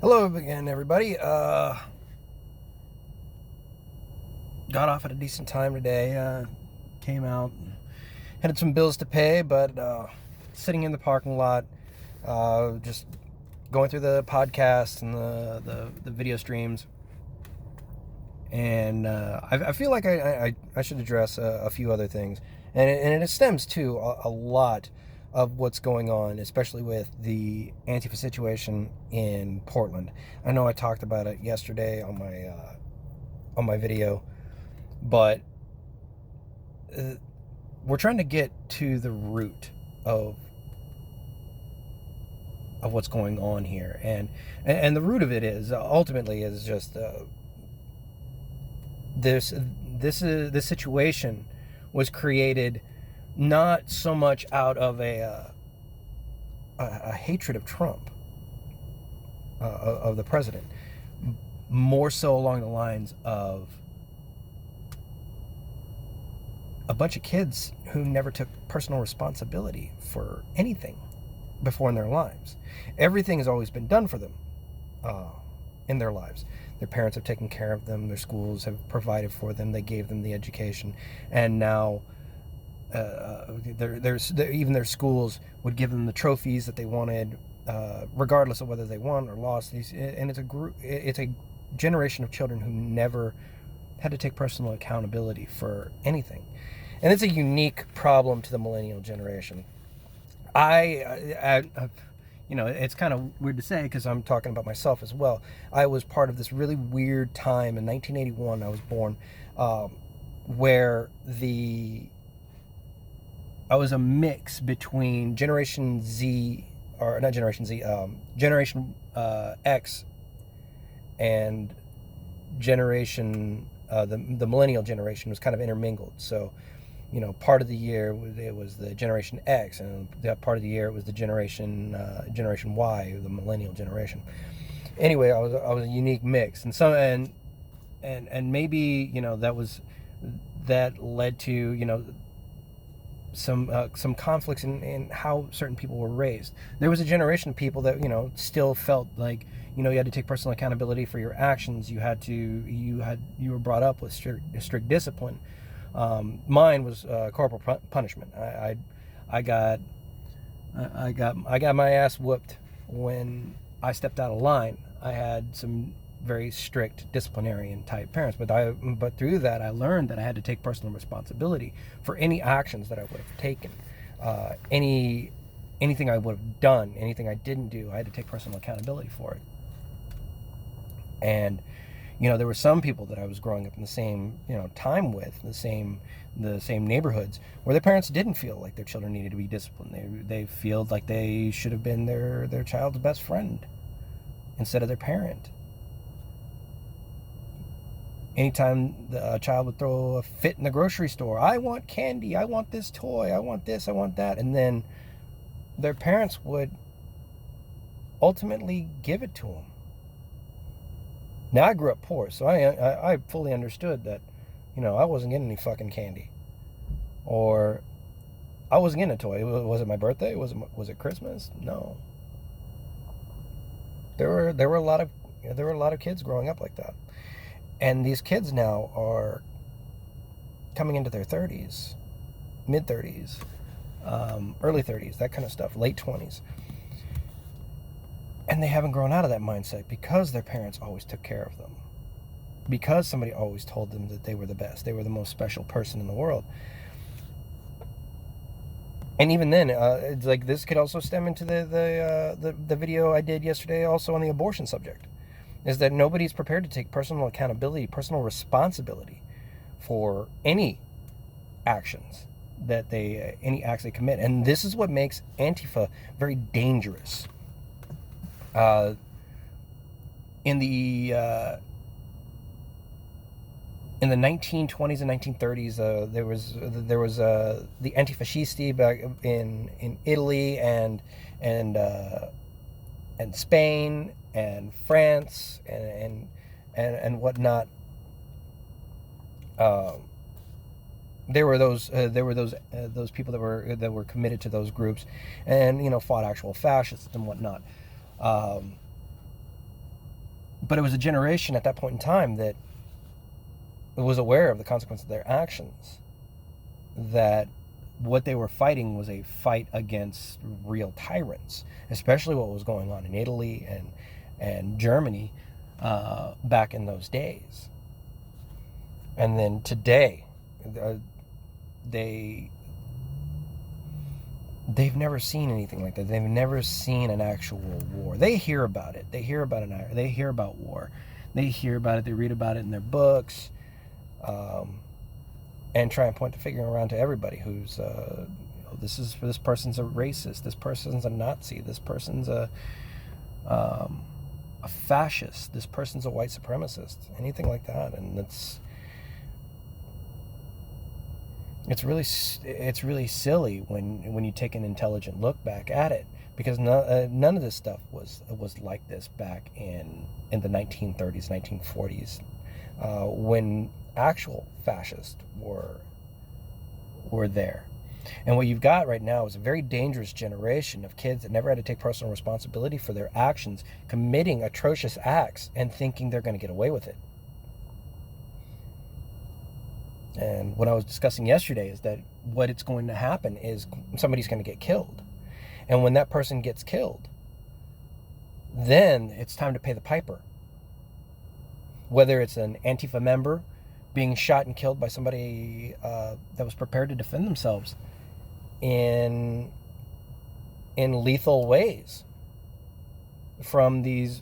Hello again, everybody. Got off at a decent time today. Came out, had some bills to pay, but sitting in the parking lot, just going through the podcast and the video streams. And I feel like I should address a few other things. And it stems to a lot of what's going on, especially with the Antifa situation in Portland. I know I talked about it yesterday on my video, but we're trying to get to the root of what's going on here, and the root of it is ultimately is just this situation was created not so much out of a hatred of Trump, of the president, more so along the lines of a bunch of kids who never took personal responsibility for anything before in their lives. Everything has always been done for them in their lives. Their parents have taken care of them. Their schools have provided for them. They gave them the education, and now even their schools would give them the trophies that they wanted, regardless of whether they won or lost. And it's a generation of children who never had to take personal accountability for anything, and it's a unique problem to the millennial generation. It's kind of weird to say because I'm talking about myself as well. I was part of this really weird time in 1981. I was born, where I was a mix between Generation Z, or not Generation Z, Generation X, and Generation the millennial generation was kind of intermingled. So, part of the year it was the Generation X, and that part of the year it was the Generation Y, the millennial generation. Anyway, I was a unique mix, and maybe that led to some conflicts in how certain people were raised. There was a generation of people that still felt like you had to take personal accountability for your actions. You were brought up with strict discipline. Mine was corporal punishment. I got my ass whooped when I stepped out of line. I had some very strict disciplinarian type parents, but through that I learned that I had to take personal responsibility for any actions that I would have taken, anything I would have done, anything I didn't do. I had to take personal accountability for it. And there were some people that I was growing up in the same time with, the same neighborhoods, where their parents didn't feel like their children needed to be disciplined. They feel like they should have been their child's best friend instead of their parent. Anytime a child would throw a fit in the grocery store, I want candy, I want this toy, I want this, I want that, and then their parents would ultimately give it to them. Now, I grew up poor, so I fully understood that, I wasn't getting any fucking candy, or I wasn't getting a toy. Was it my birthday? Was it Christmas? No. There were a lot of kids growing up like that, and these kids now are coming into their 30s, mid 30s, early 30s, that kind of stuff, late 20s. And they haven't grown out of that mindset because their parents always took care of them. Because somebody always told them that they were the best. They were the most special person in the world. And even then, it's like this could also stem into the video I did yesterday also on the abortion subject. Is that nobody's prepared to take personal accountability, personal responsibility for any actions any acts they commit. And this is what makes Antifa very dangerous. In the 1920s and 1930s, there was the Antifascisti back in Italy and Spain and France and whatnot. There were those people that were committed to those groups, and fought actual fascists and whatnot. But it was a generation at that point in time that was aware of the consequence of their actions, that what they were fighting was a fight against real tyrants, especially what was going on in Italy and Germany back in those days. And then today, they've never seen anything like that. They've never seen an actual war. They hear about it. They hear about war. They hear about it. They read about it in their books, and try and point the finger around to everybody who's this person's a racist. This person's a Nazi. This person's a fascist. This person's a white supremacist. Anything like that, and it's really silly when you take an intelligent look back at it, because none of this stuff was like this back in the 1930s, 1940s, when actual fascists were there. And what you've got right now is a very dangerous generation of kids that never had to take personal responsibility for their actions, committing atrocious acts and thinking they're going to get away with it. And what I was discussing yesterday is that what it's going to happen is somebody's going to get killed. And when that person gets killed, then it's time to pay the piper. Whether it's an Antifa member being shot and killed by somebody that was prepared to defend themselves in lethal ways from these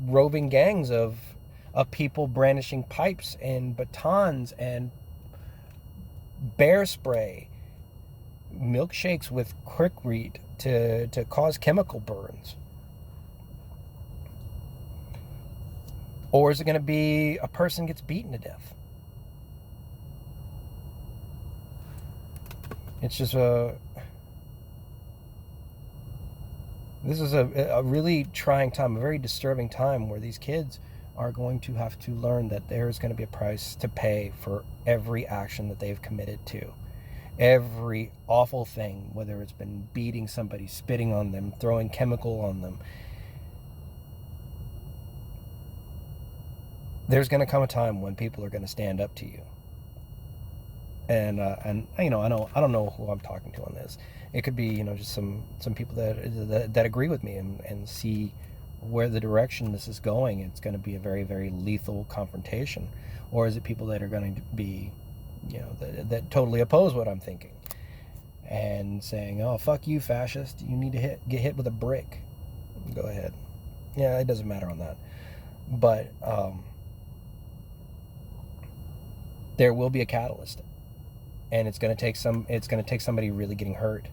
roving gangs of people brandishing pipes and batons and bear spray, milkshakes with quickreat to cause chemical burns. Or is it going to be a person gets beaten to death? It's just this is a really trying time, a very disturbing time, where these kids are going to have to learn that there is going to be a price to pay for every action that they've committed to. Every awful thing, whether it's been beating somebody, spitting on them, throwing chemical on them. There's going to come a time when people are going to stand up to you. And you know, I don't know who I'm talking to on this. It could be, you know, just some people that agree with me and see where the direction this is going. It's going to be a very, very lethal confrontation. Or is it people that are going to be, you know, that totally oppose what I'm thinking and saying, oh, fuck you, fascist, you need to get hit with a brick. Go ahead. Yeah, it doesn't matter on that. But there will be a catalyst, and it's going to take somebody really getting hurt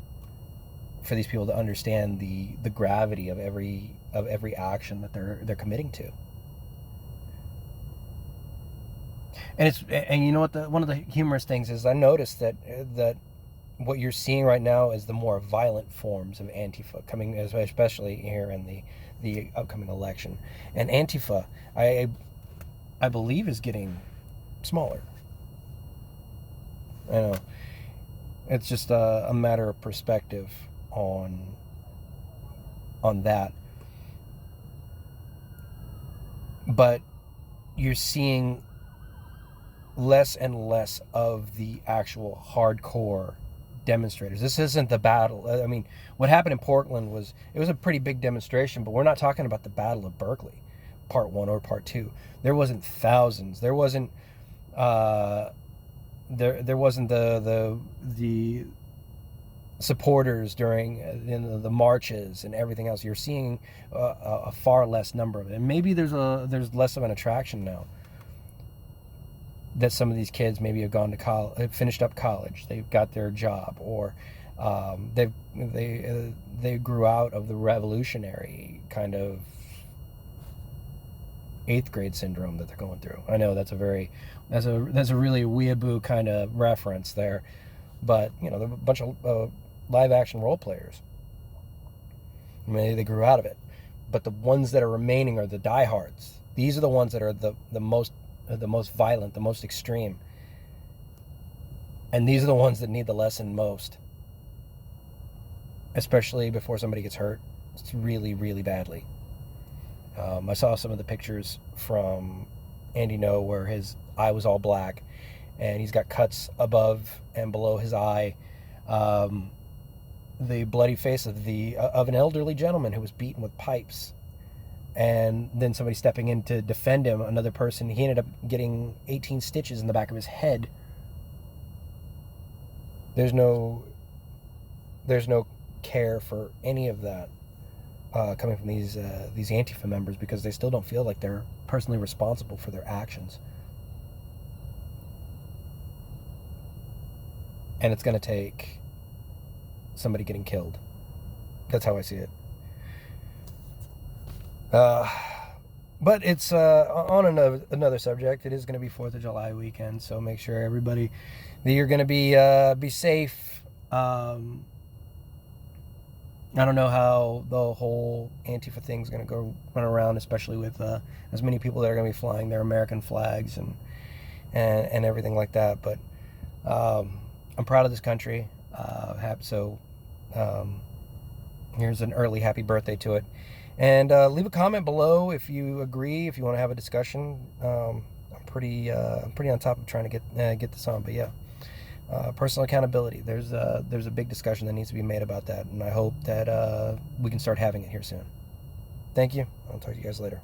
for these people to understand the gravity of every action that they're committing to. And you know what, one of the humorous things is, I noticed that what you're seeing right now is the more violent forms of Antifa coming, especially here in the upcoming election. And Antifa, I believe, is getting smaller. I know it's just a matter of perspective on that. But you're seeing less and less of the actual hardcore demonstrators. This isn't the battle. I mean, what happened in Portland was a pretty big demonstration, but we're not talking about the Battle of Berkeley, Part 1 or Part 2. There wasn't thousands. There wasn't there wasn't the supporters during the marches and everything else. You're seeing a far less number of it, and maybe there's less of an attraction now that some of these kids maybe have gone to college, finished up college, they've got their job, or they grew out of the revolutionary kind of 8th grade syndrome that they're going through. I know that's a really weeaboo kind of reference there, but you know, they're a bunch of live action role players. Maybe they grew out of it, but the ones that are remaining are the diehards. These are the ones that are the most violent, the most extreme, and these are the ones that need the lesson most, especially before somebody gets hurt. It's really, really badly. I saw some of the pictures from Andy No where his eye was all black, and he's got cuts above and below his eye. The bloody face of an elderly gentleman who was beaten with pipes, and then somebody stepping in to defend him. Another person, he ended up getting 18 stitches in the back of his head. There's no care for any of that coming from these Antifa members, because they still don't feel like they're personally responsible for their actions. And it's going to take somebody getting killed. That's how I see it. But it's on another subject. It is going to be 4th of July weekend, so make sure everybody that you're going to be safe. I don't know how the whole Antifa thing is going to go run around, especially with as many people that are going to be flying their American flags and everything like that. But I'm proud of this country. Here's an early happy birthday to it. And leave a comment below if you agree, if you want to have a discussion. I'm pretty on top of trying to get this on. But yeah, personal accountability. There's a big discussion that needs to be made about that, and I hope that we can start having it here soon. Thank you. I'll talk to you guys later.